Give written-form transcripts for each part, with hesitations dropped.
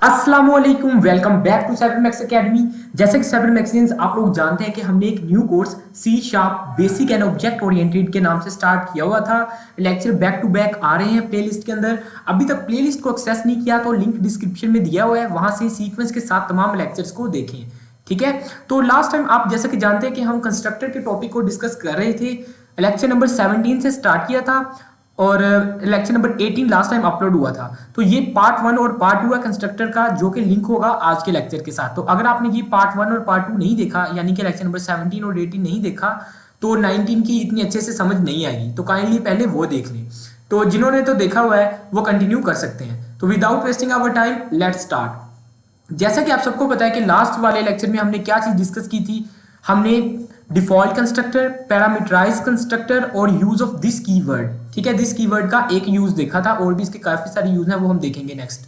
अस्सलामुअलैकुम, welcome back to साइबरमैक्स academy. जैसे कि साइबरमैक्सियंस आप लोग जानते हैं कि हमने एक new course C sharp basic and object oriented के नाम से स्टार्ट किया हुआ था। लेक्चर बैक टू बैक आ रहे हैं प्लेलिस्ट के अंदर। अभी तक प्लेलिस्ट को एक्सेस नहीं किया तो लिंक डिस्क्रिप्शन में दिया हुआ है, वहां से सीक्वेंस के साथ तमाम लेक्चर्स को देखें। ठीक है, तो लास्ट टाइम आप जैसे कि जानते हैं कि हम कंस्ट्रक्टर के टॉपिक को डिस्कस कर रहे थे। लेक्चर नंबर 17 से स्टार्ट किया था और lecture number 18 last time upload हुआ था। तो ये पार्ट 1 और पार्ट 2 है कंस्ट्रक्टर का, जो कि लिंक होगा आज के लेक्चर के साथ। तो अगर आपने ये पार्ट 1 और पार्ट 2 नहीं देखा, यानी कि लेक्चर नंबर 17 और 18 नहीं देखा, तो 19 की इतनी अच्छे से समझ नहीं आएगी। तो काइंडली पहले वो देख लें। तो जिन्होंने तो देखा हुआ है वो कंटिन्यू कर सकते हैं। तो without wasting our time let's start. जैसा कि आप सबको पता है कि लास्ट वाले लेक्चर में हमने क्या चीज डिस्कस की थी। हमने डिफॉल्ट कंस्ट्रक्टर, पैरामीटराइज कंस्ट्रक्टर और यूज ऑफ दिस कीवर्ड, ठीक है, दिस कीवर्ड का एक यूज देखा था, और भी इसके काफी सारे यूज हैं, वो हम देखेंगे नेक्स्ट।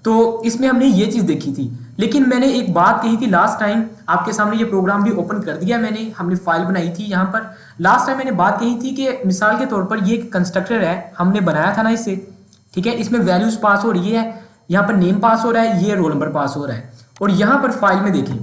तो इसमें हमने ये चीज देखी थी। लेकिन मैंने एक बात कही थी लास्ट टाइम, आपके सामने ये प्रोग्राम भी ओपन कर दिया मैंने, हमने फाइल बनाई थी यहाँ पर। लास्ट टाइम मैंने बात कही थी कि मिसाल के तौर पर ये कंस्ट्रक्टर है, हमने बनाया था ना इसे, ठीक है, इसमें वैल्यूज पास हो रही है, यहाँ पर नेम पास हो रहा है, ये रोल नंबर पास हो रहा है। और यहाँ पर फाइल में देखें,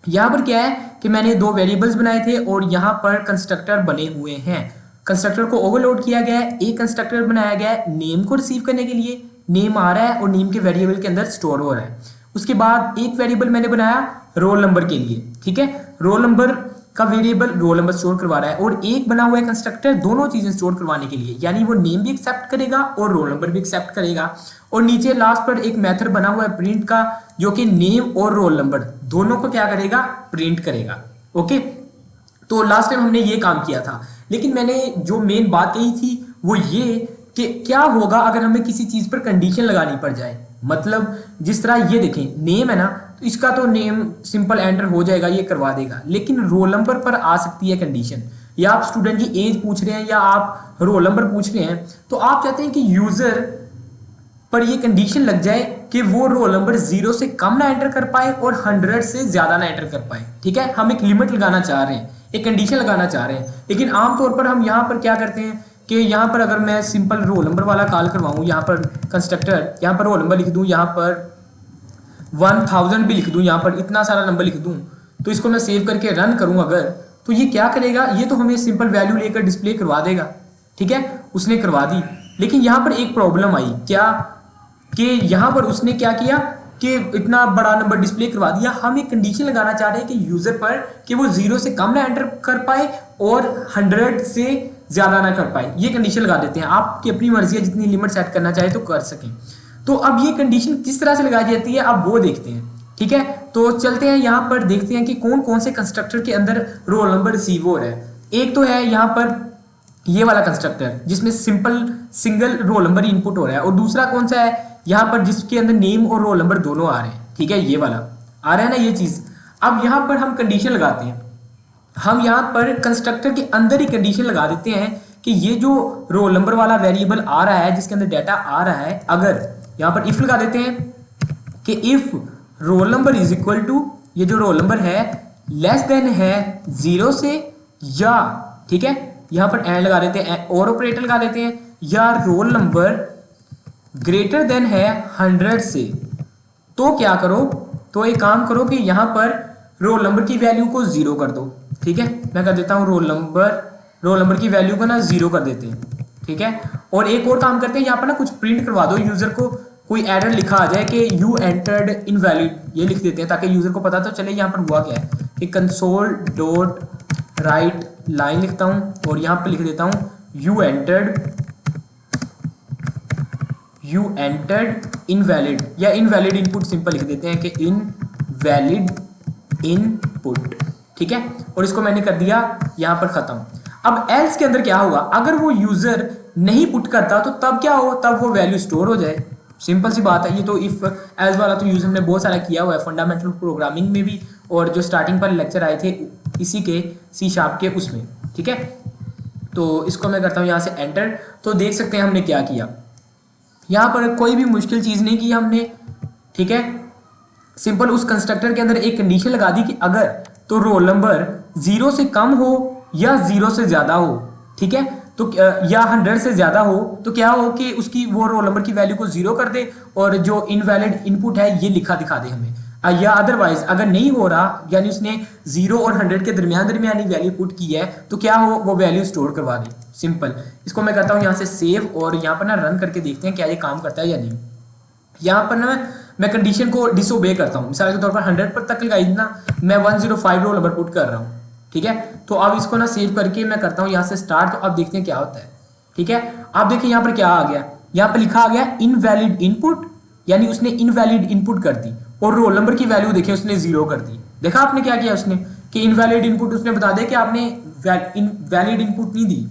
यहाँ पर क्या है कि मैंने दो वेरिएबल्स बनाए थे और यहाँ पर कंस्ट्रक्टर बने हुए हैं। कंस्ट्रक्टर को ओवरलोड किया गया है, एक कंस्ट्रक्टर बनाया गया है नेम को रिसीव करने के लिए, नेम आ रहा है और नेम के वेरिएबल के अंदर स्टोर हो रहा है। उसके बाद एक वेरिएबल मैंने बनाया रोल नंबर के लिए, ठीक है, रोल नंबर का वेरिएबल रोल नंबर स्टोर करवा रहा है, और एक बना हुआ है कंस्ट्रक्टर दोनों चीजें स्टोर करवाने के लिए, यानी वो नेम भी एक्सेप्ट करेगा और रोल नंबर भी एक्सेप्ट करेगा। और नीचे लास्ट पर एक मेथड बना हुआ है प्रिंट का, जो कि नेम और रोल नंबर दोनों को क्या करेगा, प्रिंट करेगा। ओके, तो लास्ट टाइम हमने ये काम किया था। लेकिन मैंने जो मेन बात कही थी वो ये कि क्या होगा अगर हमें किसी चीज पर कंडीशन लगानी पड़ जाए। मतलब जिस तरह ये देखें, नेम है ना, तो इसका तो नेम सिंपल एंटर हो जाएगा, ये करवा देगा। लेकिन रोल नंबर पर आ सकती है कंडीशन, या आप स्टूडेंट की एज पूछ रहे हैं या आप रोल नंबर पूछ रहे हैं, तो आप चाहते हैं कि यूजर पर ये कंडीशन लग जाए कि वो रोल नंबर 0 से कम ना एंटर कर पाए और 100 से ज्यादा ना एंटर कर पाए। ठीक है, हम एक लिमिट लगाना चाह रहे हैं, एक कंडीशन लगाना चाह रहे हैं। लेकिन आमतौर पर हम यहाँ पर क्या करते हैं कि यहाँ पर अगर मैं सिंपल रोल नंबर वाला कॉल करवाऊँ, यहाँ पर कंस्ट्रक्टर, यहाँ पर रोल नंबर लिख दूँ, यहाँ पर 1000 भी लिख दूँ, यहाँ पर इतना सारा नंबर लिख दूँ, तो इसको मैं सेव करके रन करूँ अगर, तो ये क्या करेगा, ये तो हमें सिंपल वैल्यू लेकर डिस्प्ले करवा देगा। ठीक है, उसने करवा दी। लेकिन यहाँ पर एक प्रॉब्लम आई, क्या कि यहाँ पर उसने क्या किया कि इतना बड़ा नंबर डिस्प्ले करवा दिया। हम एक कंडीशन लगाना चाह रहे हैं कि यूजर पर कि वो 0 से कम ना एंटर कर पाए और 100 से ज्यादा ना कर पाए। ये कंडीशन लगा देते हैं, आपकी अपनी मर्जी है, जितनी लिमिट सेट करना चाहे तो कर सकें। तो अब ये कंडीशन किस तरह से लगाई जाती है, अब वो देखते हैं। ठीक है, तो चलते हैं यहाँ पर, देखते हैं कि कौन कौन से कंस्ट्रक्टर के अंदर रोल नंबर रिसीव हो रहा है। एक तो है यहाँ पर ये वाला कंस्ट्रक्टर जिसमें simple single roll number input हो रहा है, और दूसरा कौन सा है यहाँ पर जिसके अंदर नेम और रोल नंबर दोनों आ रहे हैं। ठीक है, ये वाला आ रहा है ना ये चीज। अब यहाँ पर हम कंडीशन लगाते हैं, हम यहाँ पर कंस्ट्रक्टर के अंदर ही कंडीशन लगा देते हैं कि ये जो रोल नंबर वाला वेरिएबल आ रहा है, जिसके अंदर डाटा आ रहा है, अगर यहाँ पर इफ लगा देते हैं कि if roll number is equal to, ये जो रोल नंबर है लेस देन है 0 से, या ठीक है यहाँ पर एंड लगा देते हैं और ऑपरेटर लगा देते हैं, या रोल नंबर ग्रेटर देन है 100 से, तो क्या करो, तो एक काम करो कि यहाँ पर रोल नंबर की वैल्यू को 0 कर दो। ठीक है, मैं कर देता हूँ रोल नंबर की वैल्यू को ना 0 कर देते हैं। ठीक है, और एक और काम करते हैं, यहाँ पर ना कुछ प्रिंट करवा दो, यूजर को कोई एरर लिखा आ जाए कि यू एंटर्ड इनवैलिड, ये लिख देते हैं ताकि यूजर को पता तो चले यहाँ पर हुआ क्या है। कि कंसोल डॉट राइट लाइन लिखता हूँ और यहाँ पर लिख देता हूँ यू एंटर्ड इनवैलिड, या इनवैलिड इनपुट सिंपल लिख देते हैं कि इनवैलिड इनपुट। ठीक है, और इसको मैंने कर दिया यहाँ पर खत्म। अब एल्स के अंदर क्या होगा, अगर वो यूजर नहीं पुट करता तो तब क्या हो, तब वो वैल्यू स्टोर हो जाए। सिंपल सी बात है। ये तो इफ एल्स वाला तो यूज हमने बहुत सारा किया हुआ है फंडामेंटल प्रोग्रामिंग में भी, और जो स्टार्टिंग पर लेक्चर आए थे इसी के सी शार्प के उसमें। ठीक है, तो इसको मैं करता हूँ यहाँ से एंटर। तो देख सकते हैं हमने क्या किया, यहाँ पर कोई भी मुश्किल चीज नहीं की हमने। ठीक है, सिंपल उस कंस्ट्रक्टर के अंदर एक कंडीशन लगा दी कि अगर तो रोल नंबर 0 से कम हो या 0 से ज्यादा हो। ठीक है, तो या 100 से ज्यादा हो तो क्या हो कि उसकी वो रोल नंबर की वैल्यू को 0 कर दे और जो इनवैलिड इनपुट है ये लिखा दिखा दे हमें। या अदरवाइज अगर नहीं हो रहा यानी उसने 0 और 100 के दरमियानी वैल्यू पुट की है तो क्या हो वो वैल्यू स्टोर करवा दे। सिंपल। इसको मैं करता हूँ यहाँ से सेव और यहाँ पर ना रन करके देखते हैं क्या ये काम करता है या नहीं। यहाँ पर ना मैं कंडीशन को डिसोबे करता हूँ, मिसाल के तौर पर 100 पर तक लगाई ना, मैं 105 रोल नंबर पुट कर रहा हूँ। ठीक है, तो अब इसको ना सेव करके मैं करता हूँ यहाँ से स्टार्ट। तो अब देखते हैं क्या होता है। ठीक है, आप देखिए यहाँ पर क्या आ गया, यहाँ पर लिखा आ गया इनवैलिड इनपुट, यानी उसने इनवैलिड इनपुट कर दी और रोल नंबर की वैल्यू देखिए उसने 0 कर दी। देखा आपने क्या किया उसने कि इनवैलिड इनपुट उसने बता दिया कि आपने वैलिड इनपुट नहीं दी।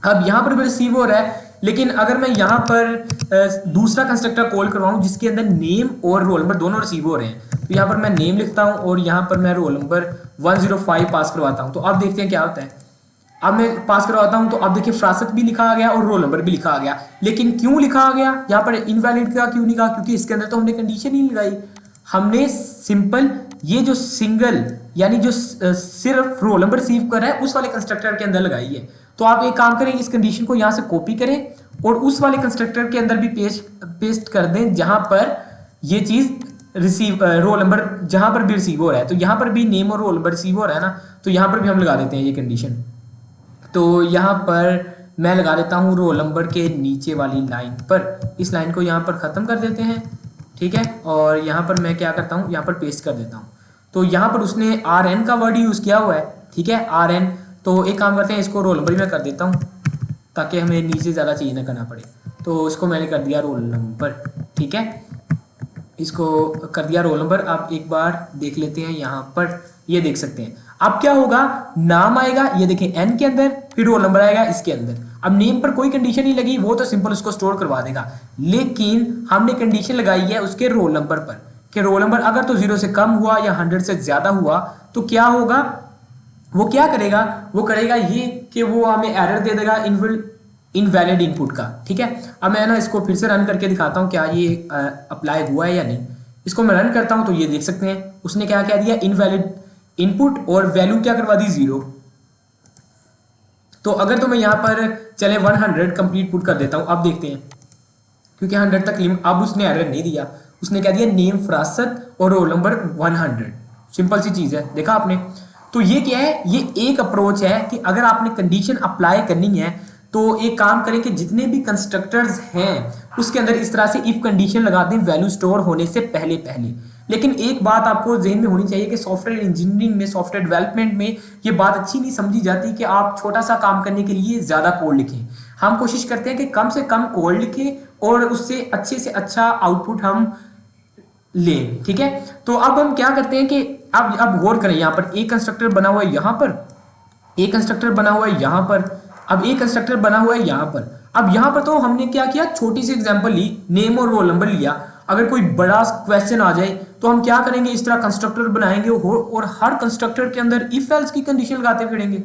अब यहाँ पर भी रिसीव हो रहा है, लेकिन अगर मैं यहाँ पर दूसरा कंस्ट्रक्टर कॉल करवाऊँ जिसके अंदर नेम और रोल नंबर दोनों रिसीव हो रहे हैं, तो यहाँ पर मैं नेम लिखता हूँ और यहाँ पर मैं रोल नंबर 105 पास करवाता हूँ। तो अब देखते हैं क्या होता है। अब मैं पास करवाता हूँ तो अब देखिए फरासत भी लिखा आ गया और रोल नंबर भी लिखा आ गया। लेकिन क्यों लिखा आ गया यहाँ पर इनवैलिड का, क्यों नहीं कहा? क्योंकि इसके अंदर तो हमने कंडीशन ही लगाई, हमने सिंपल ये जो सिंगल यानी जो सिर्फ रोल नंबर रिसीव कर रहा है उस वाले कंस्ट्रक्टर के अंदर लगाई है। तो आप एक काम करें, इस कंडीशन को यहाँ से कॉपी करें और उस वाले कंस्ट्रक्टर के अंदर भी पेस्ट कर दें जहां पर ये चीज रिसीव रोल नंबर जहां पर भी रिसीव हो रहा है। तो यहाँ पर भी नेम और रोल नंबर रिसीव हो रहा है ना, तो यहाँ पर भी हम लगा देते हैं ये कंडीशन। तो यहाँ पर मैं लगा देता हूँ रोल नंबर के नीचे वाली लाइन पर, इस लाइन को यहाँ पर ख़त्म कर देते हैं। ठीक है, और यहाँ पर मैं क्या करता हूँ, यहाँ पर पेस्ट कर देता हूँ। तो यहाँ पर उसने RN का वर्ड यूज़ किया हुआ है। ठीक है, RN। तो एक काम करते हैं, इसको रोल नंबर भी मैं कर देता हूँ ताकि हमें नीचे ज़्यादा चेंज ना करना पड़े। तो इसको मैंने कर दिया रोल नंबर। ठीक है, इसको कर दिया रोल नंबर। आप एक बार देख लेते हैं, यहाँ पर ये देख सकते हैं। अब क्या होगा, नाम आएगा, ये देखें N के अंदर, फिर रोल नंबर आएगा इसके अंदर। अब नेम पर कोई कंडीशन नहीं लगी, वो तो सिंपल उसको स्टोर करवा देगा। लेकिन हमने कंडीशन लगाई है उसके रोल नंबर पर कि रोल नंबर अगर तो 0 से कम हुआ या 100 से ज्यादा हुआ तो क्या होगा, वो क्या करेगा, वो करेगा ये कि वो हमें एरर दे देगा इनवैलिड इनपुट का। ठीक है, अब मैं ना इसको फिर से रन करके दिखाता हूँ क्या ये अप्लाई हुआ है या नहीं। इसको मैं रन करता हूँ तो ये देख सकते हैं उसने क्या कह दिया, इनवैलिड इनपुट, और वैल्यू क्या करवा दी 0। तो अगर तो मैं यहाँ पर चले 100 कंप्लीट पुट कर देता हूँ। अब देखते हैं, क्योंकि 100 तक लिमिट, अब उसने एरर नहीं दिया, उसने कह दिया नेम फरासत और रोल नंबर 100। सिंपल सी चीज है, देखा आपने। तो ये क्या है, ये एक अप्रोच है कि अगर आपने कंडीशन अप्लाई करनी है तो एक काम करें कि जितने भी कंस्ट्रक्टर्स हैं उसके अंदर इस तरह से इफ कंडीशन लगा दें वैल्यू स्टोर होने से पहले पहले। लेकिन एक बात आपको ज़हन में होनी चाहिए कि सॉफ्टवेयर इंजीनियरिंग में, सॉफ्टवेयर डेवलपमेंट में ये बात अच्छी नहीं समझी जाती कि आप छोटा सा काम करने के लिए ज़्यादा कोड लिखें। हम कोशिश करते हैं कि कम से कम कोड लिखें और उससे अच्छे से अच्छा आउटपुट हम लें। ठीक है, तो अब हम क्या करते हैं कि अब गौर करें, यहाँ पर एक कंस्ट्रक्टर बना हुआ है, यहाँ पर एक कंस्ट्रक्टर बना हुआ है, यहाँ पर अब एक कंस्ट्रक्टर बना हुआ है यहाँ पर। अब यहाँ पर तो हमने क्या किया, छोटी सी एग्जांपल ली, नेम और रोल नंबर लिया। अगर कोई बड़ा क्वेश्चन आ जाए तो हम क्या करेंगे, इस तरह कंस्ट्रक्टर बनाएंगे और हर कंस्ट्रक्टर के अंदर इफ एल्स की कंडीशन लगाते फिरेंगे।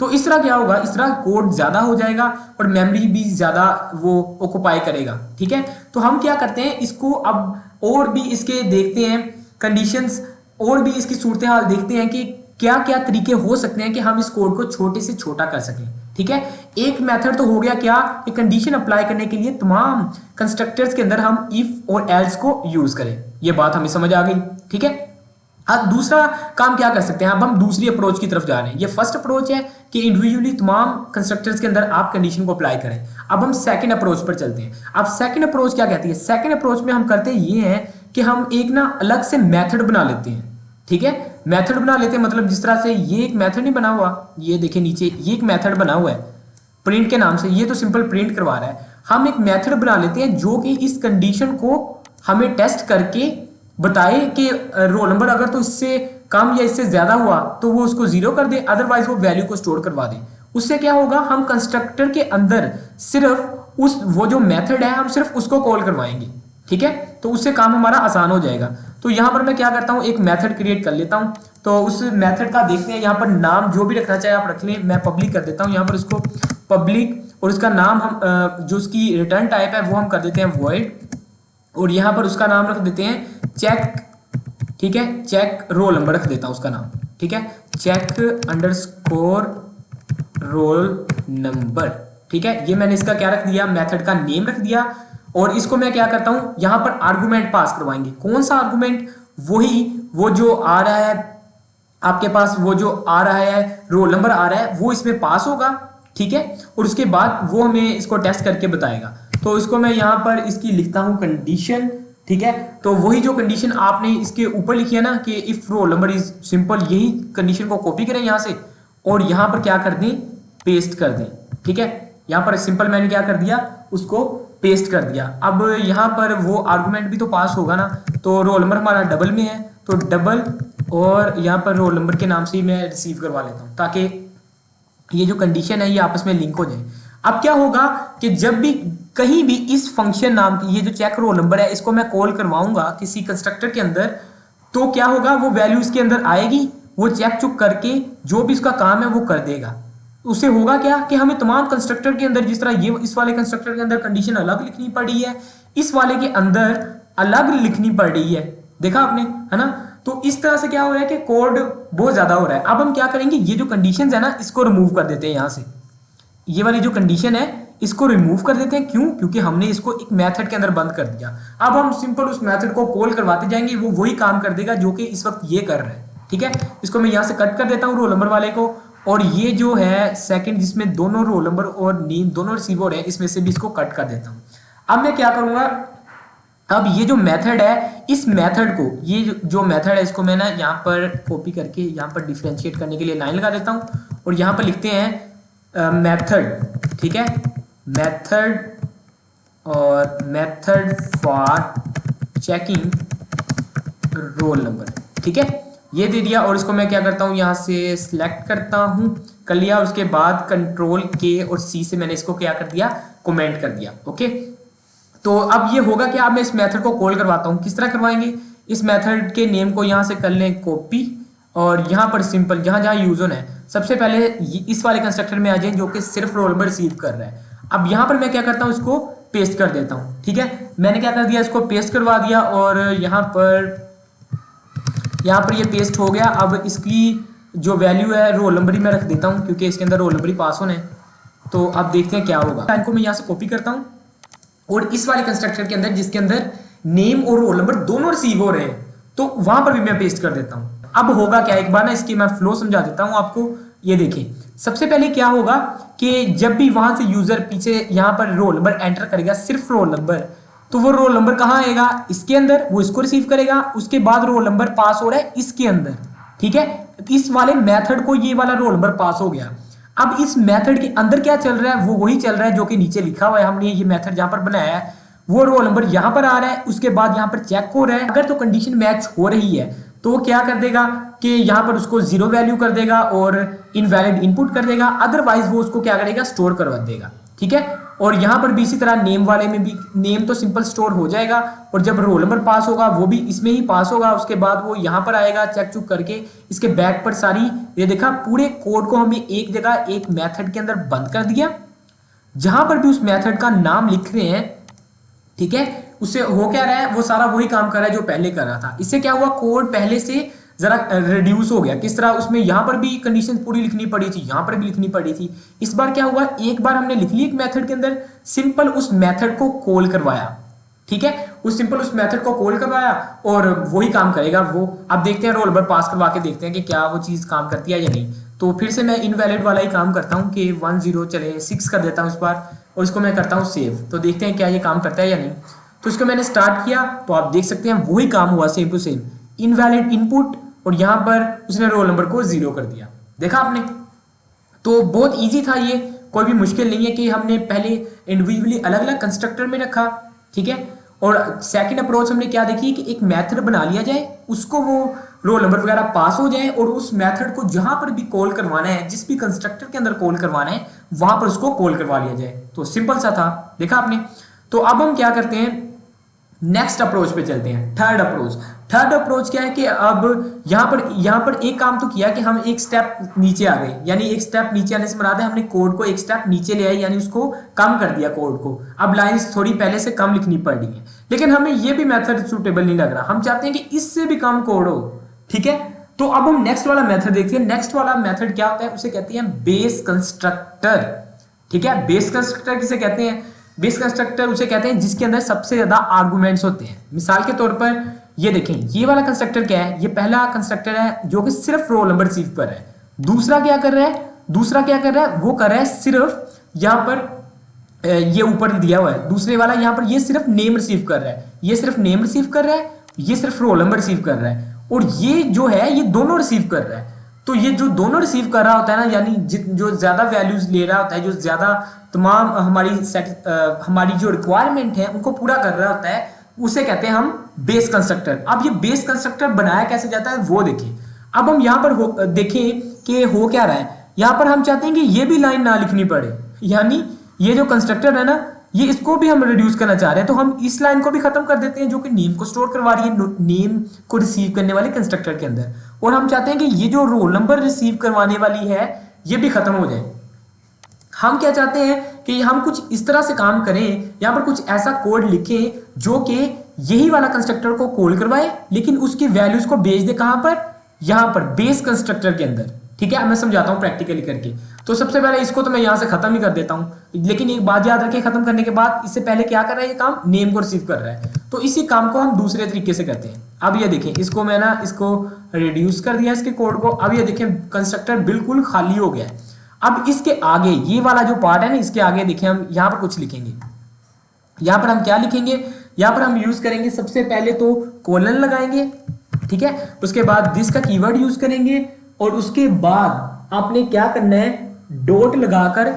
तो इस तरह क्या होगा, इस तरह कोड ज्यादा हो जाएगा और मेमोरी भी ज्यादा वो ऑक्युपाई करेगा। ठीक है, तो हम क्या करते हैं, इसको अब और भी इसके देखते हैं कंडीशंस, और भी इसकी सूरत हाल देखते हैं कि क्या क्या तरीके हो सकते हैं कि हम इस कोड को छोटे से छोटा कर सकें। ठीक है, एक मेथड तो हो गया क्या, कि कंडीशन अप्लाई करने के लिए तमाम कंस्ट्रक्टर्स के अंदर हम इफ और एल्स को यूज करें। ये बात हमें समझ आ गई। ठीक है, अब दूसरा काम क्या कर सकते हैं, अब हम दूसरी अप्रोच की तरफ जा रहे हैं। ये फर्स्ट अप्रोच है कि इंडिविजुअली तमाम कंस्ट्रक्टर्स के अंदर आप कंडीशन को अप्लाई करें। अब हम सेकंड अप्रोच पर चलते हैं। अब सेकंड अप्रोच क्या कहती है, सेकंड अप्रोच में हम करते ये हैं कि हम एक ना अलग से मेथड बना लेते हैं। ठीक है, मेथड बना लेते हैं, मतलब जिस तरह से ये एक मेथड नहीं बना हुआ, ये देखिए नीचे ये एक मेथड बना हुआ है प्रिंट के नाम से, ये तो सिंपल प्रिंट करवा रहा है। हम एक मेथड बना लेते हैं जो कि इस कंडीशन को हमें टेस्ट करके बताए कि रोल नंबर अगर तो इससे कम या इससे ज्यादा हुआ तो वो उसको 0 कर दे, अदरवाइज वो वैल्यू को स्टोर करवा दे। उससे क्या होगा, हम कंस्ट्रक्टर के अंदर सिर्फ उस वो जो मेथड है हम सिर्फ उसको कॉल करवाएंगे। ठीक है, तो उससे काम हमारा आसान हो जाएगा। तो यहाँ पर मैं क्या करता हूँ, एक मेथड क्रिएट कर लेता हूँ। तो उस मेथड का देखते हैं, यहाँ पर नाम जो भी रखना चाहे आप रख लें, मैं पब्लिक कर देता हूँ यहाँ पर इसको पब्लिक, और उसका नाम हम जो उसकी रिटर्न टाइप है वो हम कर देते हैं वॉइड, और यहाँ पर उसका नाम रख देते हैं चेक। ठीक है, चेक रोल नंबर रख देता हूँ उसका नाम। ठीक है, चेक अंडरस्कोर रोल नंबर। ठीक है, ये मैंने इसका क्या रख दिया, मेथड का नेम रख दिया। और इसको मैं क्या करता हूं, यहां पर आर्गुमेंट पास करवाएंगे। कौन सा आर्गुमेंट, वही वो जो आ रहा है आपके पास, वो जो आ रहा है रोल नंबर आ रहा है वो इसमें पास होगा। ठीक है, और उसके बाद वो हमें इसको टेस्ट करके बताएगा। तो इसको मैं यहां पर इसकी लिखता हूं कंडीशन। ठीक है, तो वही जो कंडीशन आपने इसके ऊपर लिखी है ना कि if roll number is simple, यही कंडीशन को कॉपी करें यहां से और यहां पर क्या कर दें, पेस्ट कर दें। ठीक है, यहां पर सिंपल मैंने क्या कर दिया, उसको पेस्ट कर दिया। अब यहां पर वो आर्गुमेंट भी तो पास होगा ना, तो रोल नंबर हमारा डबल में है तो डबल, और यहां पर रोल नंबर के नाम से ही मैं रिसीव करवा लेता हूं ताकि ये जो कंडीशन है ये आपस में लिंक हो जाए। अब क्या होगा कि जब भी कहीं भी इस फंक्शन नाम की ये जो चेक रोल नंबर है इसको मैं कॉल करवाऊंगा किसी कंस्ट्रक्टर के अंदर, तो क्या होगा, वो वैल्यू इसके अंदर आएगी, वो चेक चुक करके जो भी इसका काम है वो कर देगा। उससे होगा क्या कि हमें तमाम कंस्ट्रक्टर के अंदर, जिस तरह ये इस वाले कंस्ट्रक्टर के अंदर कंडीशन अलग लिखनी पड़ी है, इस वाले के अंदर अलग लिखनी पड़ रही है, देखा आपने, है ना। तो इस तरह से क्या हो रहा है कि कोड बहुत ज्यादा हो रहा है। अब हम क्या करेंगे, ये जो कंडीशंस है ना इसको रिमूव कर देते हैं यहां से, ये वाली जो कंडीशन है इसको रिमूव कर देते हैं। क्यों? क्योंकि हमने इसको एक मेथड के अंदर बंद कर दिया। अब हम सिंपल उस मेथड को कॉल करवाते जाएंगे, वो वही काम कर देगा जो कि इस वक्त ये कर रहा है। ठीक है, इसको मैं यहां से कट कर देता हूं रोल नंबर वाले को, और ये जो है सेकंड जिसमें दोनों रोल नंबर और नेम दोनों रिसीव हो रहे हैं, इसमें से भी इसको कट कर देता हूं। अब मैं क्या करूंगा, अब ये जो मेथड है, इस मेथड को, ये जो मेथड है इसको मैं ना यहाँ पर कॉपी करके यहाँ पर डिफरेंशिएट करने के लिए लाइन लगा देता हूँ और यहाँ पर लिखते हैं मेथड। ठीक है, मेथड और method for checking roll number. ठीक है, ये दे दिया और इसको मैं क्या करता हूँ, यहाँ से सिलेक्ट करता हूँ, कर लिया। उसके बाद कंट्रोल के और सी से मैंने इसको क्या कर दिया, कमेंट कर दिया। ओके, तो अब ये होगा कि अब मैं इस मेथड को कॉल करवाता हूं। किस तरह करवाएंगे, इस मेथड के नेम को यहां से कर लें कॉपी, और यहां पर सिंपल जहां जहां यूजर है सबसे पहले इस वाले कंस्ट्रक्टर में आ जाए जो कि सिर्फ रोल नंबर रिसीव कर रहा है। अब यहां पर मैं क्या करता हूं, इसको पेस्ट कर देता हूं। ठीक है, मैंने क्या कर दिया, इसको पेस्ट करवा दिया और यहां पर ये पेस्ट हो गया। अब इसकी जो वैल्यू है रोल नंबर ही मैं रख देता हूं क्योंकि इसके अंदर रोल नंबर ही पास होने। तो अब देखते हैं क्या होगा। लाइन को मैं यहां से कॉपी करता हूं और इस वाले कंस्ट्रक्टर के अंदर जिसके अंदर नेम और रोल नंबर दोनों रिसीव हो रहे हैं, तो वहां पर भी मैं पेस्ट कर देता हूं। अब होगा क्या, एक बार ना इसकी मैं फ्लो समझा देता हूं आपको। ये देखिए, सबसे पहले क्या होगा कि जब भी वहां से यूजर पीछे यहां पर रोल नंबर एंटर करेगा, सिर्फ रोल नंबर, तो वो रोल नंबर कहां आएगा, इसके अंदर, वो इसको रिसीव करेगा। उसके बाद रोल नंबर पास हो रहा है इसके अंदर। ठीक है, इस वाले मेथड को ये वाला रोल नंबर पास हो गया। अब इस मेथड के अंदर क्या चल रहा है, वो वही चल रहा है जो कि नीचे लिखा हुआ है। हमने ये मेथड जहां पर बनाया है वो रोल नंबर यहां पर आ रहा है, उसके बाद यहां पर चेक हो रहा है। अगर तो कंडीशन मैच हो रही है तो वो क्या कर देगा कि यहां पर उसको 0 वैल्यू कर देगा और इनवैलिड इनपुट कर देगा, अदरवाइज वो उसको क्या करेगा, स्टोर करवा देगा। ठीक है, और यहां पर भी इसी तरह नेम वाले में भी नेम तो सिंपल स्टोर हो जाएगा, और जब रोल नंबर पास होगा वो भी इसमें ही पास होगा। उसके बाद वो यहां पर आएगा चेक चुक करके, इसके बैक पर सारी, ये देखा, पूरे कोड को हमने एक जगह एक मेथड के अंदर बंद कर दिया। जहां पर भी उस मेथड का नाम लिख रहे हैं, ठीक है, उससे हो क्या रहा है, वो सारा वही काम कर रहा है जो पहले कर रहा था। इससे क्या हुआ, कोड पहले से जरा रिड्यूस हो गया। किस तरह, उसमें यहां पर भी कंडीशन पूरी लिखनी पड़ी थी, यहां पर भी लिखनी पड़ी थी। इस बार क्या हुआ, एक बार हमने लिख ली एक मेथड के अंदर, सिंपल उस मेथड को कॉल करवाया। ठीक है, उस सिंपल उस मेथड को कॉल करवाया और वही काम करेगा वो। अब देखते हैं रोल नंबर पास करवा के देखते हैं कि क्या वो चीज काम करती है या नहीं। तो फिर से मैं इनवैलिड वाला ही काम करता हूं कि 10 चले 6 कर देता हूं इस बार, और इसको मैं करता हूं सेव। तो देखते हैं क्या ये काम करता है या नहीं। तो इसको मैंने स्टार्ट किया तो आप देख सकते हैं वही काम हुआ, same to same, invalid input, और यहां पर उसने रोल नंबर को 0 कर दिया। देखा आपने, तो बहुत इजी था ये, कोई भी मुश्किल नहीं है कि हमने पहले इंडिविजुअली अलग अलग कंस्ट्रक्टर में रखा। ठीक है, और सेकंड अप्रोच हमने क्या देखी कि एक मेथड बना लिया जाए, उसको वो रोल नंबर वगैरह पास हो जाए, और उस मेथड को जहां पर भी कॉल करवाना है, जिस भी कंस्ट्रक्टर के अंदर कॉल करवाना है, वहां पर उसको कॉल करवा लिया जाए। तो सिंपल सा था, देखा आपने। तो अब हम क्या करते हैं, नेक्स्ट अप्रोच पे चलते हैं, थर्ड अप्रोच। थर्ड अप्रोच क्या है कि अब यहां पर एक काम तो किया कि हम एक स्टेप नीचे आ गए, यानी एक स्टेप नीचे आने से मुराद है हमने कोड को एक स्टेप नीचे ले आए, यानी उसको कम कर दिया कोड को। अब लाइंस थोड़ी पहले से कम लिखनी पड़ रही है, लेकिन हमें ये भी मेथड सूटेबल नहीं लग रहा। हम चाहते हैं कि इससे भी कम कोड हो। ठीक है, तो अब हम नेक्स्ट वाला मेथड देखते हैं। नेक्स्ट वाला मेथड क्या होता है, उसे कहते हैं बेस कंस्ट्रक्टर। ठीक है, बेस कंस्ट्रक्टर किसे कहते हैं? बेस कंस्ट्रक्टर उसे कहते हैं जिसके अंदर सबसे ज्यादा आर्गुमेंट्स होते हैं। मिसाल के तौर पर ये देखें, ये वाला कंस्ट्रक्टर क्या है, ये पहला कंस्ट्रक्टर है जो कि सिर्फ रोल नंबर रिसीव कर रहा है। दूसरा क्या कर रहा है, दूसरा क्या कर रहा है, वो कर रहा है सिर्फ यहाँ पर ये ऊपर दिया हुआ है दूसरे वाला, यहाँ पर ये सिर्फ नेम रिसीव कर रहा है, ये सिर्फ नेम रिसीव कर रहा है, ये सिर्फ रोल नंबर रिसीव कर रहा है, और ये जो है ये दोनों रिसीव कर रहा है। तो ये जो दोनों रिसीव कर रहा होता है ना, यानी जो ज्यादा वैल्यूज ले रहा होता है, जो ज्यादा तमाम हमारी जो रिक्वायरमेंट है उनको पूरा कर रहा होता है, उसे कहते हैं हम बेस कंस्ट्रक्टर। अब ये बेस कंस्ट्रक्टर बनाया कैसे जाता है वो देखिए। अब हम यहाँ पर देखें कि हो क्या रहा है। यहाँ पर हम चाहते हैं कि ये भी लाइन ना लिखनी पड़े, यानी ये जो कंस्ट्रक्टर है ना, ये इसको भी हम रिड्यूस करना चाह रहे हैं, तो हम इस लाइन को भी खत्म कर देते हैं जो कि नेम को स्टोर करवा रही है नेम को रिसीव करने वाले कंस्ट्रक्टर के अंदर, और हम चाहते हैं कि ये जो रोल नंबर रिसीव करवाने वाली है ये भी खत्म हो जाए। हम क्या चाहते हैं कि हम कुछ इस तरह से काम करें, यहाँ पर कुछ ऐसा कोड लिखें जो कि यही वाला कंस्ट्रक्टर को कॉल करवाए, लेकिन उसकी वैल्यूज को भेज दे कहां पर, यहां पर बेस कंस्ट्रक्टर के अंदर। ठीक है, मैं समझाता हूं प्रैक्टिकली करके। तो सबसे पहले इसको तो मैं यहां से खत्म ही कर देता हूं, लेकिन एक बात याद रखें, खत्म करने के बाद इससे पहले क्या कर रहा है, ये काम नेम को रिसीव कर रहा है, तो इसी काम को हम दूसरे तरीके से करते हैं। अब ये देखें, इसको मैं ना इसको रिड्यूस कर दिया इसके कोड को। अब ये देखें कंस्ट्रक्टर बिल्कुल खाली हो गया है। अब इसके आगे ये वाला जो पार्ट है ना, इसके आगे देखें हम यहाँ पर कुछ लिखेंगे। यहाँ पर हम क्या लिखेंगे, यहाँ पर हम यूज करेंगे सबसे पहले तो कोलन लगाएंगे। ठीक है, उसके बाद दिस का कीवर्ड यूज करेंगे, और उसके बाद आपने क्या करना है, डॉट लगाकर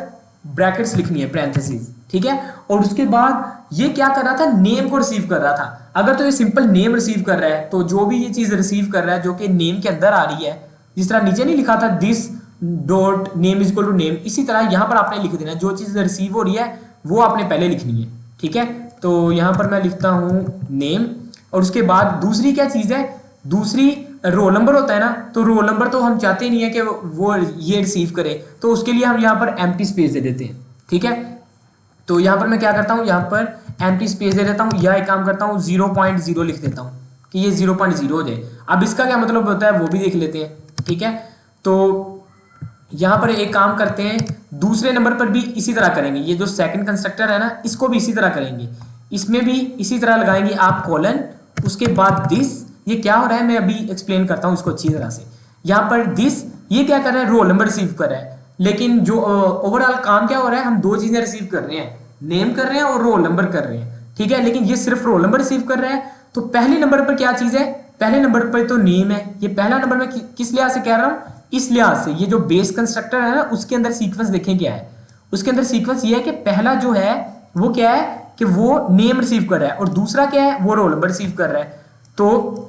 ब्रैकेट्स लिखनी है, पैरेंथेसिस। ठीक है, और उसके बाद ये क्या कर रहा था, नेम को रिसीव कर रहा था। अगर तो ये सिंपल नेम रिसीव कर रहा है, तो जो भी ये चीज रिसीव कर रहा है जो कि नेम के अंदर आ रही है, जिस तरह नीचे नहीं लिखा था this dot name is equal to name, इसी तरह यहां पर आपने लिख देना जो चीज रिसीव हो रही है वो आपने पहले लिखनी है। ठीक है, तो यहां पर मैं लिखता हूं नेम, और उसके बाद दूसरी क्या चीज है, दूसरी रोल नंबर होता है ना, तो रोल नंबर तो हम चाहते नहीं है कि वो ये रिसीव करे, तो उसके लिए हम यहाँ पर एम्प्टी स्पेस दे देते हैं। ठीक है, तो यहाँ पर मैं क्या करता हूँ, यहाँ पर एम्प्टी स्पेस दे देता हूँ, या एक काम करता हूँ 0.0 लिख देता हूँ कि ये 0.0 हो जाए। अब इसका क्या मतलब होता है वो भी देख लेते हैं। ठीक है, तो यहाँ पर एक काम करते हैं, दूसरे नंबर पर भी इसी तरह करेंगे। ये जो सेकंड कंस्ट्रक्टर है ना, इसको भी इसी तरह करेंगे, इसमें भी इसी तरह लगाएंगे आप कॉलन, उसके बाद दिस। ये क्या हो रहा है मैं अभी एक्सप्लेन करता हूं इसको अच्छी तरह से। यहाँ पर दिस ये क्या कर रहा है, रोल नंबर रिसीव कर रहा है, लेकिन जो ओवरऑल काम क्या हो रहा है, हम दो चीजें रिसीव कर रहे हैं, नेम कर रहे हैं और रोल नंबर कर रहे हैं। ठीक है, लेकिन ये सिर्फ रोल नंबर रिसीव कर रहा है। तो पहले नंबर पर क्या चीज है, पहले नंबर पर तो नेम है, ये पहला नंबर में किस लिहाज से कह रहा हूं, इस लिहाज से ये जो बेस कंस्ट्रक्टर है ना, उसके अंदर सीक्वेंस देखें क्या है, उसके अंदर सीक्वेंस ये है कि पहला जो है वो क्या है कि वो नेम रिसीव कर रहा है, और दूसरा क्या है, वो रोल नंबर रिसीव कर रहा है। तो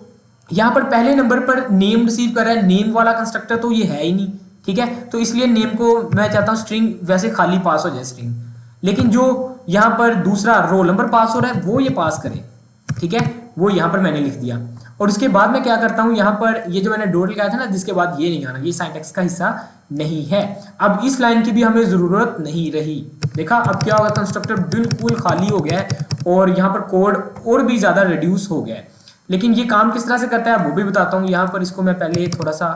यहां पर पहले नंबर पर नेम रिसीव कर रहा है, नेम वाला कंस्ट्रक्टर तो ये है ही नहीं। ठीक है, तो इसलिए नेम को मैं चाहता हूं स्ट्रिंग वैसे खाली पास हो जाए स्ट्रिंग, लेकिन जो यहां पर दूसरा रोल नंबर पास हो रहा है वो ये पास करे। ठीक है, वो यहां पर मैंने लिख दिया, और उसके बाद मैं क्या करता हूं, यहां पर ये जो मैंने डॉट लगाया था ना, जिसके बाद ये नहीं आना, ये सिंटैक्स का हिस्सा नहीं है। अब इस लाइन की भी हमें जरूरत नहीं रही। देखा अब क्या होगा, कंस्ट्रक्टर बिल्कुल खाली हो गया है, और यहाँ पर कोड और भी ज्यादा रिड्यूस हो गया है। लेकिन ये काम किस तरह से करता है वो भी बताता हूँ। यहाँ पर इसको मैं पहले थोड़ा सा,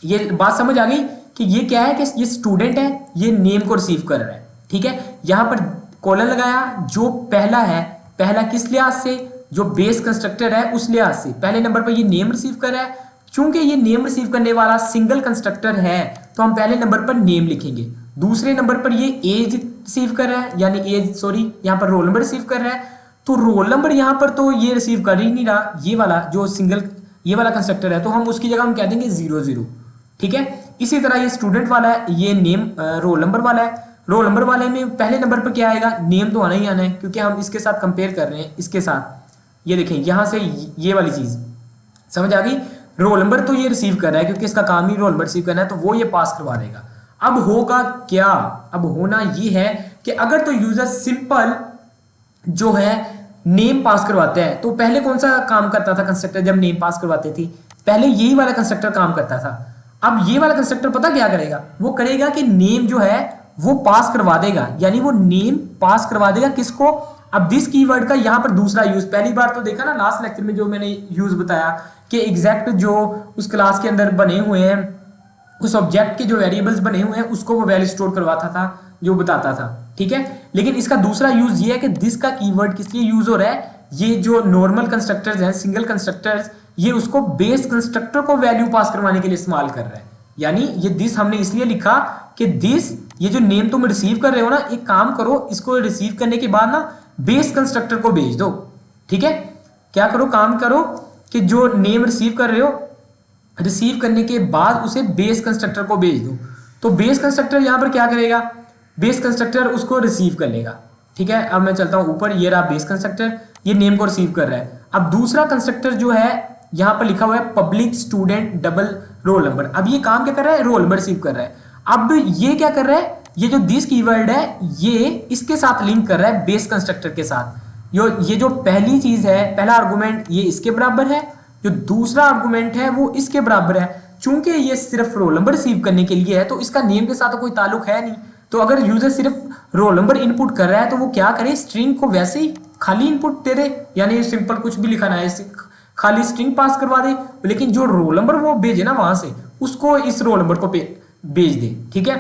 ये बात समझ आ गई कि ये क्या है कि ये स्टूडेंट है, ये नेम को रिसीव कर रहा है। ठीक है, यहाँ पर कॉलन लगाया, जो पहला है, पहला किस लिहाज से, जो बेस कंस्ट्रक्टर है उस लिहाज से पहले नंबर पर ये नेम रिसीव कर रहा है। चूंकि ये नेम रिसीव करने वाला सिंगल कंस्ट्रक्टर है, तो हम पहले नंबर पर नेम लिखेंगे। दूसरे नंबर पर ये एज रिसीव कर रहा है, यानी एज सॉरी यहाँ पर रोल नंबर रिसीव कर रहा है, तो रोल नंबर यहाँ पर तो ये रिसीव कर ही नहीं रहा, ये वाला जो सिंगल ये वाला कंस्ट्रक्टर है, तो हम उसकी जगह हम कह देंगे 00। ठीक है, इसी तरह ये स्टूडेंट वाला है, ये नेम रोल नंबर वाला है। रोल नंबर वाले में पहले नंबर पर क्या आएगा, नेम तो आना ही आना है, क्योंकि हम इसके साथ कंपेयर कर रहे हैं, इसके साथ। ये देखें यहां से ये वाली चीज समझ आ गई, रोल नंबर तो ये रिसीव कर रहा है क्योंकि इसका काम ही रोल नंबर रिसीव करना है, तो वो ये पास करवा देगा। अब होगा क्या, अब होना ये है कि अगर तो यूजर सिंपल जो है नेम पास करवाते हैं, तो पहले कौन सा काम करता था कंस्ट्रक्टर जब नेम पास करवाते थी, पहले यही वाला कंस्ट्रक्टर काम करता था। अब ये वाला कंस्ट्रक्टर पता क्या करेगा, वो करेगा कि नेम जो है वो पास करवा देगा, यानी वो नेम पास करवा देगा किसको, अब दिस कीवर्ड का यहां पर दूसरा यूज, पहली बार तो देखा ना लास्ट लेक्चर में जो मैंने यूज बताया कि एग्जैक्ट जो उस क्लास के अंदर बने हुए हैं, उस ऑब्जेक्ट के जो वेरिएबल्स बने हुए हैं उसको वो वैल्यू स्टोर करवाता था, जो बताता था। ठीक है, लेकिन इसका दूसरा यूज ये है कि दिस का कीवर्ड किस लिए यूज हो रहा है, ये जो नॉर्मल कंस्ट्रक्टर्स हैं, सिंगल कंस्ट्रक्टर्स, ये उसको बेस कंस्ट्रक्टर को वैल्यू पास करवाने के लिए इस्तेमाल कर रहा है। यानी ये दिस हमने इसलिए लिखा कि दिस, ये जो नेम तुम रिसीव कर रहे हो ना, एक काम करो, इसको रिसीव करने के बाद ना बेस कंस्ट्रक्टर को भेज दो। ठीक है, क्या करो, काम करो कि जो नेम रिसीव कर रहे हो, रिसीव करने के बाद उसे बेस कंस्ट्रक्टर को भेज दो। तो बेस कंस्ट्रक्टर यहां पर क्या करेगा, बेस कंस्ट्रक्टर उसको रिसीव कर लेगा। ठीक है, अब मैं चलता हूं ऊपर, ये रहा बेस कंस्ट्रक्टर, ये नेम को रिसीव कर रहा है। अब दूसरा कंस्ट्रक्टर जो है यहां पर लिखा हुआ है public student double roll number. अब ये काम क्या कर रहा है, रोल नंबर रिसीव कर रहा है। अब ये क्या कर रहा है, ये जो दिस कीवर्ड है ये इसके साथ लिंक कर रहा है बेस कंस्ट्रक्टर के साथ। ये जो पहली चीज है, पहला आर्गुमेंट ये इसके बराबर है, जो दूसरा आर्गुमेंट है वो इसके बराबर है। चूंकि ये सिर्फ रोल नंबर रिसीव करने के लिए है तो इसका नेम के साथ तो कोई ताल्लुक है नहीं। तो अगर यूजर सिर्फ रोल नंबर इनपुट कर रहा है तो वो क्या करे, स्ट्रिंग को वैसे ही खाली इनपुट दे दे, यानी सिंपल कुछ भी लिखा ना है, खाली स्ट्रिंग पास करवा दे, लेकिन जो रोल नंबर वो भेजे ना वहां से, उसको इस रोल नंबर को भेज दे। ठीक है,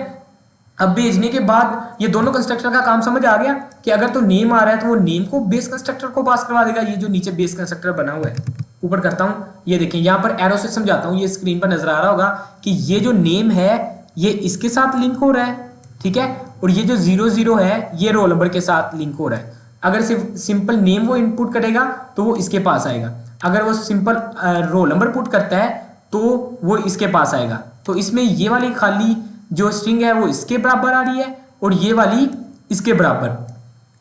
अब भेजने के बाद ये दोनों कंस्ट्रक्टर का काम समझ आ गया कि अगर तो नेम आ रहा है तो वो नेम को बेस कंस्ट्रक्टर को पास करवा देगा। ये जो नीचे बेस कंस्ट्रक्टर बना हुआ है, ऊपर करता हूं, ये देखिए यहां पर एरो से समझाता हूं, ये स्क्रीन पर नजर आ रहा होगा कि ये जो नेम है ये इसके साथ लिंक हो रहा है। ठीक है, और ये जो 00 है ये रोल नंबर के साथ लिंक हो रहा है। अगर सिर्फ सिंपल नेम वो इनपुट करेगा तो वो इसके पास आएगा, अगर वो सिंपल रोल नंबर पुट करता है तो वो इसके पास आएगा। तो इसमें ये वाली खाली जो स्ट्रिंग है वो इसके बराबर आ रही है और ये वाली इसके बराबर।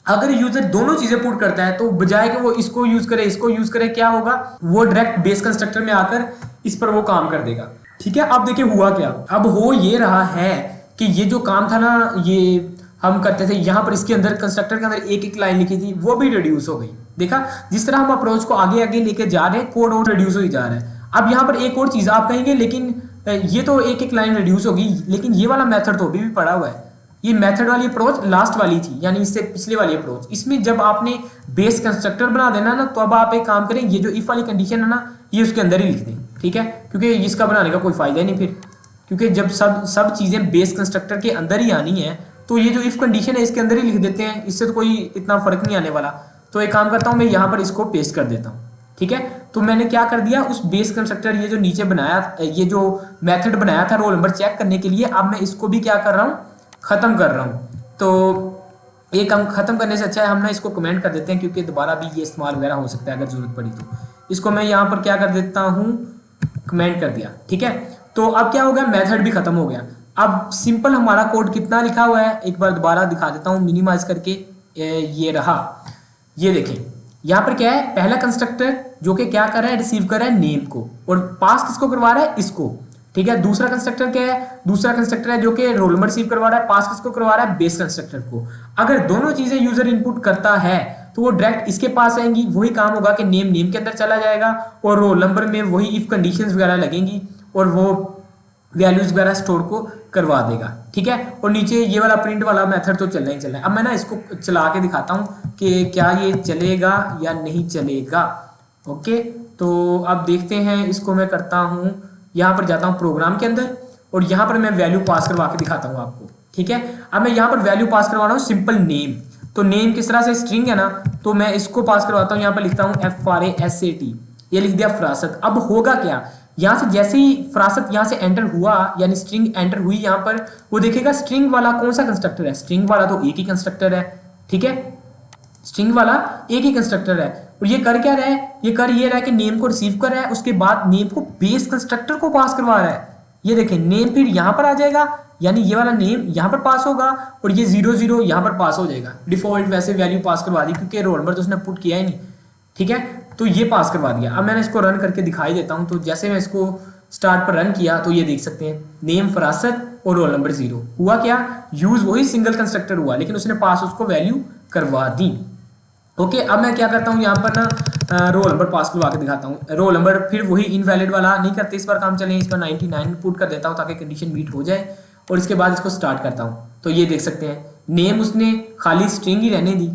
अगर यूजर दोनों चीजें पुट करता है तो बजाय कि वो इसको यूज करे इसको यूज करे, क्या होगा, वो डायरेक्ट बेस कंस्ट्रक्टर में आकर इस पर वो काम कर देगा। ठीक है, अब देखिए हुआ क्या, अब हो ये रहा है कि ये जो काम था ना, ये हम करते थे यहाँ पर, इसके अंदर कंस्ट्रक्टर के अंदर एक एक लाइन लिखी थी, वो भी रिड्यूस हो गई। देखा, जिस तरह हम अप्रोच को आगे आगे लेके जा रहे हैं, कोड और रिड्यूस हो जा रहा है। अब यहाँ पर एक और चीज आप कहेंगे, लेकिन ये तो एक एक लाइन रिड्यूस होगी, लेकिन ये वाला मेथड तो अभी भी पड़ा हुआ है। ये मेथड वाली अप्रोच लास्ट वाली थी, यानी इससे पिछले वाली अप्रोच। इसमें जब आपने बेस कंस्ट्रक्टर बना देना ना, तो अब आप एक काम करें, ये जो इफ वाली कंडीशन है ना, ये उसके अंदर ही लिख दें। ठीक है, क्योंकि इसका बनाने का कोई फायदा नहीं फिर, क्योंकि जब सब चीजें बेस कंस्ट्रक्टर के अंदर ही आनी है तो ये जो इफ कंडीशन है इसके अंदर ही लिख देते हैं, इससे तो कोई इतना फर्क नहीं आने वाला। तो एक काम करता हूं, मैं यहाँ पर इसको पेस्ट कर देता हूँ। ठीक है, तो मैंने क्या कर दिया, उस बेस कंस्ट्रक्टर ये जो नीचे बनाया, ये जो मेथड बनाया था रोल नंबर चेक करने के लिए, अब मैं इसको भी क्या कर रहा हूँ, खत्म कर रहा हूँ। तो एक हम खत्म करने से अच्छा है हम ना इसको कमेंट कर देते हैं, क्योंकि दोबारा भी ये इस्तेमाल वगैरह हो सकता है अगर जरूरत पड़ी तो। इसको मैं यहाँ पर क्या कर देता हूँ, कमेंट कर दिया। ठीक है, तो अब क्या हो गया, मेथड भी खत्म हो गया। अब सिंपल हमारा कोड कितना लिखा हुआ है, एक बार दोबारा दिखा देता हूँ मिनिमाइज करके। ये रहा, ये देखें यहाँ पर क्या है, पहला कंस्ट्रक्टर जो कि क्या कर रहा है, रिसीव कर रहा है नेम को, और पास किसको करवा रहा है, इसको। ठीक है, दूसरा कंस्ट्रक्टर क्या है, दूसरा कंस्ट्रक्टर है जो कि रोल नंबर रिसीव करवा रहा है, पास किसको करवा रहा है, बेस कंस्ट्रक्टर को। अगर दोनों चीजें यूजर इनपुट करता है तो वो डायरेक्ट इसके पास आएंगी, वही काम होगा कि नेम के अंदर चला जाएगा और रोल नंबर में वही इफ कंडीशंस वगैरह लगेंगी और वो वैल्यूज वगैरह स्टोर को करवा देगा। ठीक है, और नीचे ये वाला प्रिंट वाला मेथड तो चलना ही चलना है। अब मैं ना इसको चला के दिखाता हूँ कि क्या ये चलेगा या नहीं चलेगा। ओके, तो अब देखते हैं, इसको मैं करता हूँ, यहाँ पर जाता हूँ प्रोग्राम के अंदर और यहाँ पर मैं वैल्यू पास करवा के दिखाता हूँ आपको। ठीक है, अब मैं यहाँ पर वैल्यू पास करवा रहा हूँ सिंपल नेम। तो नेम किस तरह से, स्ट्रिंग है ना, तो मैं इसको पास करवाता हूँ, यहाँ पर लिखता हूँ FRASAT, ये लिख दिया फरासत। अब होगा क्या, यहाँ से जैसे ही फरासत यहाँ से एंटर हुआ, यानी स्ट्रिंग एंटर हुई यहाँ पर, वो देखेगा स्ट्रिंग वाला कौन सा कंस्ट्रक्टर है, स्ट्रिंग वाला तो एक ही कंस्ट्रक्टर है। ठीक है, स्ट्रिंग वाला एक ही कंस्ट्रक्टर है, और ये कर क्या रहा है, ये कर ये रहा है कि नेम को रिसीव कर रहा है, उसके बाद नेम को बेस कंस्ट्रक्टर को पास करवा रहा है। ये देखें, नेम फिर यहाँ पर आ जाएगा, यानी ये वाला नेम यहाँ पर पास होगा और ये 00 यहाँ पर पास हो जाएगा। डिफॉल्ट वैसे वैल्यू पास करवा दी क्योंकि रोल नंबर तो उसने पुट किया ही नहीं। ठीक है, तो ये पास करवा दिया। अब मैंने इसको रन करके दिखाई देता हूँ। तो जैसे मैं इसको स्टार्ट पर रन किया तो ये देख सकते हैं, नेम फरासत और रोल नंबर 0 हुआ। क्या, यूज वही सिंगल कंस्ट्रक्टर हुआ, लेकिन उसने पास उसको वैल्यू करवा दी। ओके, अब मैं क्या करता हूँ, यहाँ पर ना रोल नंबर पास करवा के दिखाता हूँ। रोल नंबर फिर वही इनवैलिड वाला नहीं करते इस बार काम, चलें इस बार 99 पुट कर देता हूँ ताकि कंडीशन मीट हो जाए, और इसके बाद इसको स्टार्ट करता हूँ। तो ये देख सकते हैं, नेम उसने खाली स्ट्रिंग ही रहने दी,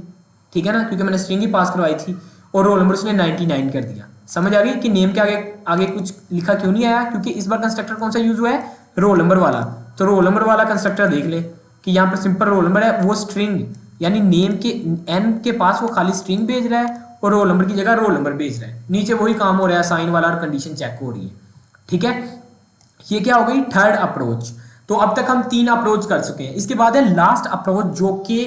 ठीक है ना, क्योंकि मैंने स्ट्रिंग ही पास करवाई थी, और रोल नंबर उसने 99 कर दिया। समझ आ गई कि नेम के आगे आगे कुछ लिखा क्यों नहीं आया, क्योंकि इस बार कंस्ट्रक्टर कौन सा यूज हुआ है, रोल नंबर वाला। तो रोल नंबर वाला कंस्ट्रक्टर देख ले कि यहाँ पर सिंपल रोल नंबर है, वो स्ट्रिंग यानी नेम के एन के पास वो खाली स्ट्रिंग भेज रहा है और रोल नंबर की जगह रोल नंबर भेज रहा है। नीचे वही काम हो रहा है, साइन वाला और कंडीशन चेक हो रही है। ठीक है, ये क्या हो गई थर्ड अप्रोच। तो अब तक हम 3 अप्रोच कर चुके हैं। इसके बाद है लास्ट अप्रोच जो कि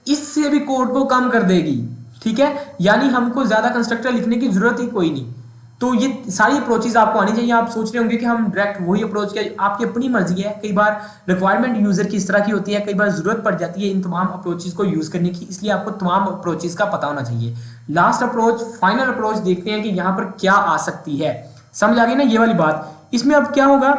इससे भी कोड को कम कर देगी। ठीक है, यानी हमको ज्यादा कंस्ट्रक्टर लिखने की जरूरत ही कोई नहीं। तो ये सारी अप्रोचेज आपको आनी चाहिए। आप सोच रहे होंगे कि हम डायरेक्ट वही अप्रोच क्या, आपकी अपनी मर्जी है। कई बार रिक्वायरमेंट यूजर की इस तरह की होती है, कई बार जरूरत पड़ जाती है इन तमाम अप्रोचेज को यूज करने की, इसलिए आपको तमाम अप्रोचेज का पता होना चाहिए। लास्ट अप्रोच, फाइनल अप्रोच देखते हैं कि यहाँ पर क्या आ सकती है। समझ आ गई ना ये वाली बात। इसमें अब क्या होगा,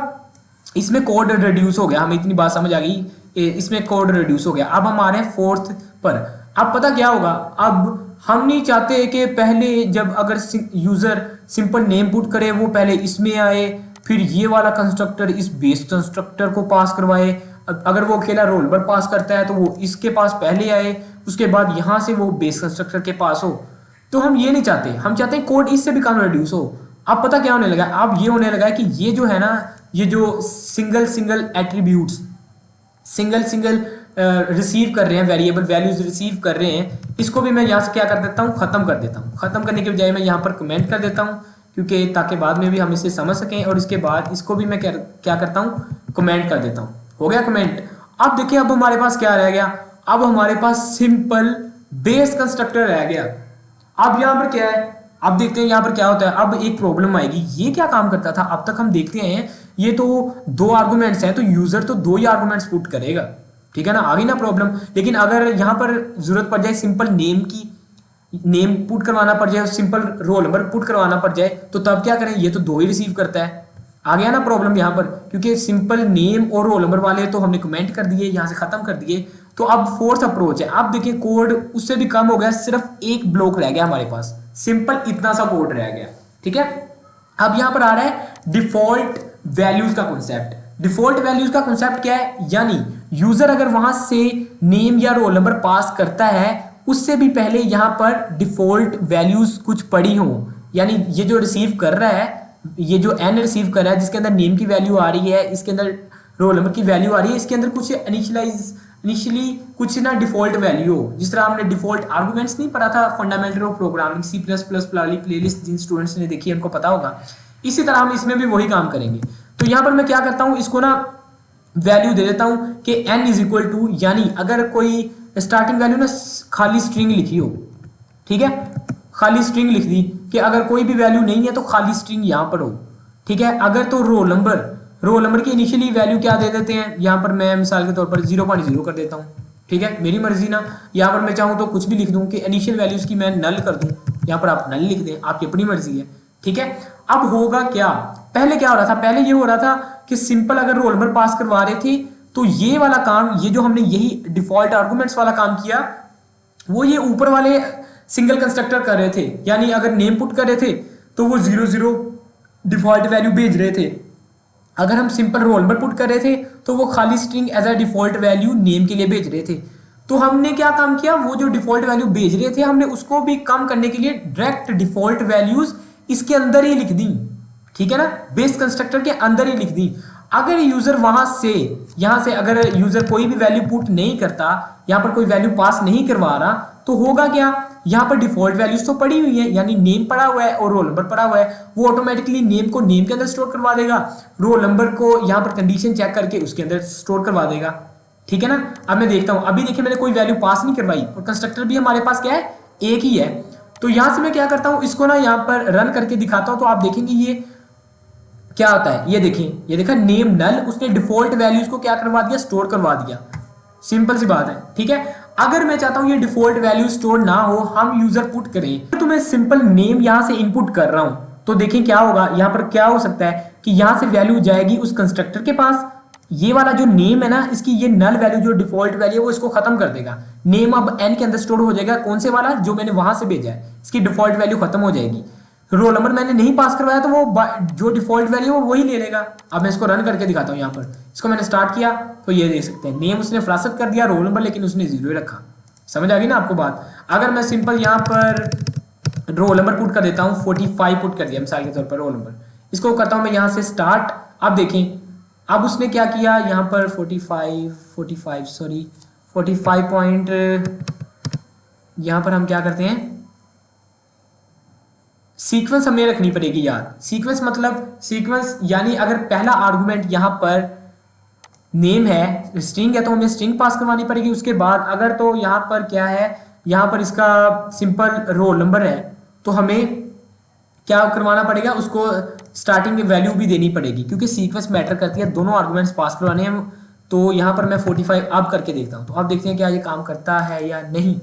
इसमें कोड रिड्यूस हो गया, हमें इतनी बात समझ आ गई, इसमें कोड रिड्यूस हो गया। अब हम आ रहे हैं फोर्थ पर। अब पता क्या होगा, अब हम नहीं चाहते कि पहले जब अगर यूजर सिंपल नेम पुट करे वो पहले इसमें आए, फिर ये वाला कंस्ट्रक्टर इस बेस कंस्ट्रक्टर को पास करवाए। अगर वो अकेला रोल नंबर पास करता है तो वो इसके पास पहले आए, उसके बाद यहां से वो बेस कंस्ट्रक्टर के पास हो। तो हम ये नहीं चाहते, हम चाहते हैं कोड इससे भी कम रिड्यूस हो। अब पता क्या होने लगा, अब ये होने लगा है कि ये जो है ना, ये जो सिंगल एट्रीब्यूट्स सिंगल रिसीव कर रहे हैं, वेरिएबल वैल्यूज रिसीव कर रहे हैं, इसको भी मैं यहाँ से क्या कर देता हूँ, खत्म कर देता हूँ। खत्म करने के बजाय मैं यहाँ पर कमेंट कर देता हूँ, क्योंकि ताकि बाद में भी हम इसे समझ सकें। और इसके बाद इसको भी मैं क्या करता हूँ, कमेंट कर देता हूँ। हो गया कमेंट। अब देखिए अब हमारे पास क्या रह गया, अब हमारे पास सिंपल बेस कंस्ट्रक्टर रह गया। अब यहाँ पर क्या है, अब देखते हैं यहाँ पर क्या होता है। अब एक प्रॉब्लम आएगी, ये क्या काम करता था, अब तक हम देखते हैं ये तो 2 आर्गुमेंट्स हैं, तो यूजर तो 2 ही आर्गुमेंट्स पुट करेगा। ठीक है ना, आ गई ना प्रॉब्लम। लेकिन अगर यहाँ पर जरूरत पड़ जाए सिंपल नेम की, नेम पुट करवाना पड़ जाए, सिंपल रोल नंबर पुट करवाना पड़ जाए, तो तब क्या करें, ये तो 2 ही रिसीव करता है। आ गया ना प्रॉब्लम यहाँ पर, क्योंकि सिंपल नेम और रोल नंबर वाले तो हमने कमेंट कर दिए, यहाँ से खत्म कर दिए। तो अब फोर्थ अप्रोच है। अब देखिए कोड उससे भी कम हो गया, सिर्फ एक ब्लॉक रह गया हमारे पास, सिंपल इतना सा कोड रह गया। ठीक है, अब यहां पर आ रहा है डिफॉल्ट वैल्यूज का कॉन्सेप्ट। डिफॉल्ट वैल्यूज का कॉन्सेप्ट क्या है, यानी यूजर अगर वहां से नेम या रोल नंबर पास करता है, उससे भी पहले यहां पर डिफॉल्ट वैल्यूज कुछ पड़ी हो। यानी ये जो रिसीव कर रहा है, ये जो एन रिसीव कर रहा है, जिसके अंदर नेम की वैल्यू आ रही है, इसके अंदर रोल नंबर की वैल्यू आ रही है, इसके अंदर कुछ इनिशियली कुछ ना डिफॉल्ट वैल्यू हो। जिस तरह हमने डिफॉल्ट आर्गुमेंट्स नहीं पढ़ा था फंडामेंटल ऑफ प्रोग्रामिंग C++ वाली प्लेलिस्ट, जिन स्टूडेंट्स ने देखी है उनको पता होगा। इसी तरह हम इसमें भी वही काम करेंगे। तो यहां पर मैं क्या करता हूं, इसको ना वैल्यू दे देता हूं कि n = 2, यानी अगर कोई स्टार्टिंग वैल्यू ना खाली स्ट्रिंग लिखी हो, ठीक है, खाली स्ट्रिंग लिख दी कि अगर कोई भी वैल्यू नहीं है तो खाली स्ट्रिंग यहां पर हो। ठीक है, अगर तो रोल नंबर की इनिशियली वैल्यू क्या दे देते हैं, यहां पर मैं मिसाल के तौर पर 0.0 कर देता हूं। ठीक है, मेरी मर्जी ना, यहां पर मैं चाहूं तो कुछ भी लिख दूं कि इनिशियल वैल्यूज की मैं नल कर दूं, यहां पर आप नल लिख दें, आपकी अपनी मर्जी है। ठीक है, अब होगा क्या, पहले क्या हो रहा था, पहले ये हो रहा था कि सिंपल अगर रोल नंबर पास करवा रहे थे तो ये वाला काम, ये जो हमने यही डिफॉल्ट आर्गुमेंट्स वाला काम किया, वो ये ऊपर वाले सिंगल कंस्ट्रक्टर कर रहे थे। यानी अगर नेम पुट कर रहे थे तो वो 0 डिफॉल्ट वैल्यू भेज रहे थे। अगर हम सिंपल रोल नंबर पुट कर रहे थे तो वो खाली string as a default value name के लिए भेज रहे थे। तो हमने क्या काम किया, वो जो डिफॉल्ट वैल्यू भेज रहे थे हमने उसको भी कम करने के लिए डायरेक्ट डिफॉल्ट वैल्यूज इसके अंदर ही लिख दी। ठीक है ना, बेस कंस्ट्रक्टर के अंदर ही लिख दी। अगर यूजर यहां से अगर यूजर कोई भी वैल्यू पुट नहीं करता, यहां पर कोई वैल्यू पास नहीं करवा रहा, तो होगा क्या, यहां पर डिफॉल्ट वैल्यूज तो पड़ी हुई है, यानी नेम पड़ा हुआ है और रोल नंबर पड़ा हुआ है, वो ऑटोमेटिकली नेम को नेम के अंदर स्टोर करवा देगा, रोल नंबर को यहां पर कंडीशन चेक करके उसके अंदर स्टोर करवा देगा। ठीक है ना, अब मैं देखता हूं, अभी देखिए मैंने कोई वैल्यू पास नहीं करवाई और कंस्ट्रक्टर भी हमारे पास क्या है, एक ही है। तो यहां से मैं क्या करता हूं, इसको ना यहां पर रन करके दिखाता हूं, तो आप देखेंगे ये क्या होता है। ये देखिए, ये देखा नेम नल, उसने डिफॉल्ट वैल्यूज को क्या करवा दिया, स्टोर करवा दिया। सिंपल सी बात है। ठीक है, अगर मैं चाहता हूं ये डिफॉल्ट वैल्यू स्टोर ना हो, हम यूजर पुट करें, तो मैं सिंपल नेम यहां से इनपुट कर रहा हूं, तो देखें क्या होगा, यहां पर क्या हो सकता है कि यहां से वैल्यू जाएगी उस कंस्ट्रक्टर के पास, ये वाला जो नेम है ना, इसकी ये नल वैल्यू जो डिफॉल्ट वैल्यू है वो इसको खत्म कर देगा। नेम अब एन के अंदर स्टोर हो जाएगा, कौन से वाला, जो मैंने वहां से भेजा है, इसकी डिफॉल्ट वैल्यू खत्म हो जाएगी। रोल नंबर मैंने नहीं पास करवाया तो वो जो डिफॉल्ट वैल्यू है वो वही ले लेगा। अब मैं इसको रन करके दिखाता हूँ। यहाँ पर इसको मैंने स्टार्ट किया तो ये देख सकते हैं, नेम उसने फरासत कर दिया, रोल नंबर लेकिन उसने 0 ही रखा। समझ आ गई ना आपको बात। अगर मैं सिंपल यहाँ पर रोल नंबर पुट कर देता हूँ 45 पुट कर दिया मिसाल के तौर पर रोल नंबर। इसको करता हूँ मैं यहाँ से स्टार्ट। अब देखें अब उसने क्या किया यहाँ पर 45 पॉइंट, यहाँ पर हम क्या करते हैं सीक्वेंस हमें रखनी पड़ेगी यार। सीक्वेंस मतलब सीक्वेंस यानी अगर पहला आर्गुमेंट यहाँ पर नेम है, स्ट्रिंग है, तो हमें स्ट्रिंग पास करवानी पड़ेगी। उसके बाद अगर तो यहाँ पर क्या है, यहाँ पर इसका सिंपल रोल नंबर है तो हमें क्या करवाना पड़ेगा, उसको स्टार्टिंग में वैल्यू भी देनी पड़ेगी क्योंकि सीक्वेंस मैटर करती है, दोनों आर्गुमेंट्स पास करवाने हैं। तो यहाँ पर मैं 45 अब करके देखता हूँ, तो अब देखते हैं क्या ये काम करता है या नहीं।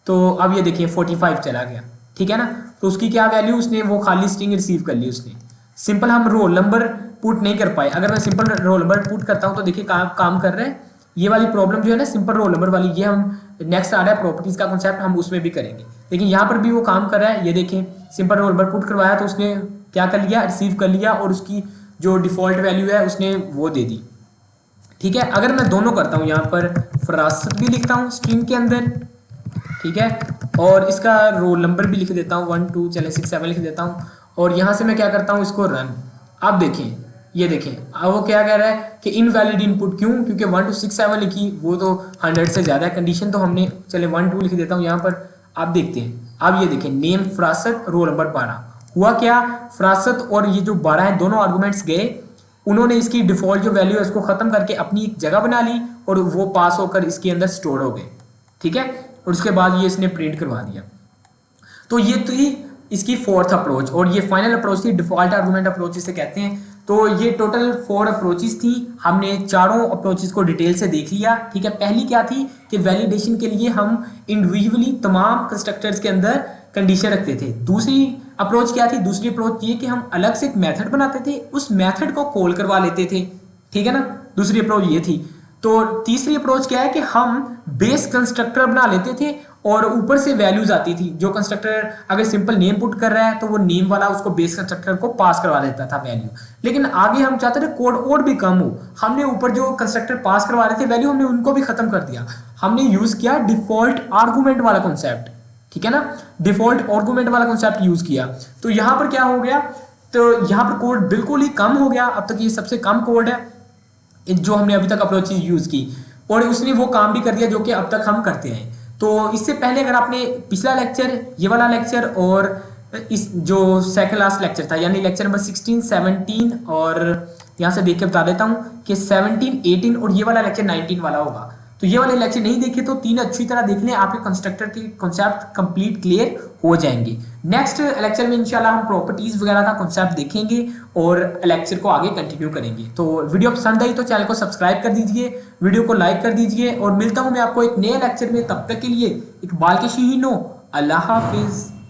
तो अब ये देखिए 45 चला गया, ठीक है ना। तो उसकी क्या वैल्यू, उसने वो खाली स्ट्रिंग रिसीव कर ली उसने। सिंपल हम रोल नंबर पुट नहीं कर पाए। अगर मैं सिंपल रोल नंबर पुट करता हूँ तो देखिए काम कर रहे हैं। ये वाली प्रॉब्लम जो है ना सिंपल रोल नंबर वाली, ये हम नेक्स्ट आ रहा है प्रॉपर्टीज का कॉन्सेप्ट, हम उसमें भी करेंगे। लेकिन यहाँ पर भी वो काम कर रहा है। ये देखें सिंपल रोल नंबर पुट करवाया तो उसने क्या कर लिया, रिसीव कर लिया और उसकी जो डिफॉल्ट वैल्यू है उसने वो दे दी, ठीक है। अगर मैं दोनों करता हूँ, यहाँ पर फरासत भी लिखता हूँ स्ट्रिंग के अंदर, ठीक है, और इसका रोल नंबर भी लिख देता हूँ 1 2 चले 6 7 लिख देता हूँ। और यहाँ से मैं क्या करता हूँ, इसको रन। अब देखें, ये देखें अब वो क्या कह रहा है कि इनवैलिड इनपुट, क्यों, क्योंकि 1 2 6 7 लिखी, वो तो 100 से ज़्यादा है कंडीशन, तो हमने चले 1 2 लिख देता हूँ यहाँ पर। आप देखते हैं, अब ये देखें नेम फरासत रोल नंबर 12 हुआ क्या, फरासत और ये जो 12 है दोनों आर्गूमेंट्स गए, उन्होंने इसकी डिफॉल्ट जो वैल्यू है उसको खत्म करके अपनी एक जगह बना ली और वो पास होकर इसके अंदर स्टोर हो गए, ठीक है। और उसके बाद ये इसने प्रिंट करवा दिया। तो ये थी इसकी फोर्थ अप्रोच, और ये फाइनल अप्रोच थी, डिफॉल्ट आर्गुमेंट अप्रोच जिसे कहते हैं। तो ये टोटल 4 अप्रोचेस थी, हमने चारों अप्रोचेस को डिटेल से देख लिया, ठीक है। पहली क्या थी कि वैलिडेशन के लिए हम इंडिविजुअली तमाम कंस्ट्रक्टर्स के अंदर कंडीशन रखते थे। दूसरी अप्रोच क्या थी, दूसरी अप्रोच ये कि हम अलग से एक मेथड बनाते थे, उस मेथड को कॉल करवा लेते थे, ठीक है ना। दूसरी अप्रोच ये थी। तो तीसरी अप्रोच क्या है कि हम बेस कंस्ट्रक्टर बना लेते थे और ऊपर से वैल्यूज आती थी। जो कंस्ट्रक्टर अगर सिंपल नेम पुट कर रहा है तो वो नेम वाला उसको बेस कंस्ट्रक्टर को पास करवा देता था वैल्यू। लेकिन आगे हम चाहते थे कोड और भी कम हो, हमने ऊपर जो कंस्ट्रक्टर पास करवा रहे थे वैल्यू, हमने उनको भी खत्म कर दिया। हमने यूज किया डिफॉल्ट आर्गुमेंट वाला कॉन्सेप्ट, ठीक है ना, डिफॉल्ट आर्गुमेंट वाला कॉन्सेप्ट यूज किया। तो यहाँ पर क्या हो गया, तो यहाँ पर कोड बिल्कुल ही कम हो गया। अब तक ये सबसे कम कोड है जो हमने अभी तक अप्रोच यूज की, और उसने वो काम भी कर दिया जो कि अब तक हम करते हैं। तो इससे पहले अगर आपने पिछला लेक्चर, ये वाला लेक्चर और इस जो सेकंड लास्ट लेक्चर था यानी लेक्चर नंबर 16 17, और यहाँ से देख के बता देता हूँ कि 17 18 और ये वाला लेक्चर 19 वाला होगा। तो ये वाले लेक्चर नहीं देखे तो 3 अच्छी तरह देख लें, आपके कंस्ट्रक्टर के कॉन्सेप्ट कंप्लीट क्लियर हो जाएंगे। नेक्स्ट लेक्चर में इंशाल्लाह हम प्रॉपर्टीज वगैरह का कॉन्सेप्ट देखेंगे और लेक्चर को आगे कंटिन्यू करेंगे। तो वीडियो पसंद आई तो चैनल को सब्सक्राइब कर दीजिए, वीडियो को लाइक कर दीजिए, और मिलता हूँ मैं आपको एक नए लेक्चर में। तब तक के लिए इकबाल के शीनो, अल्लाह हाफिज।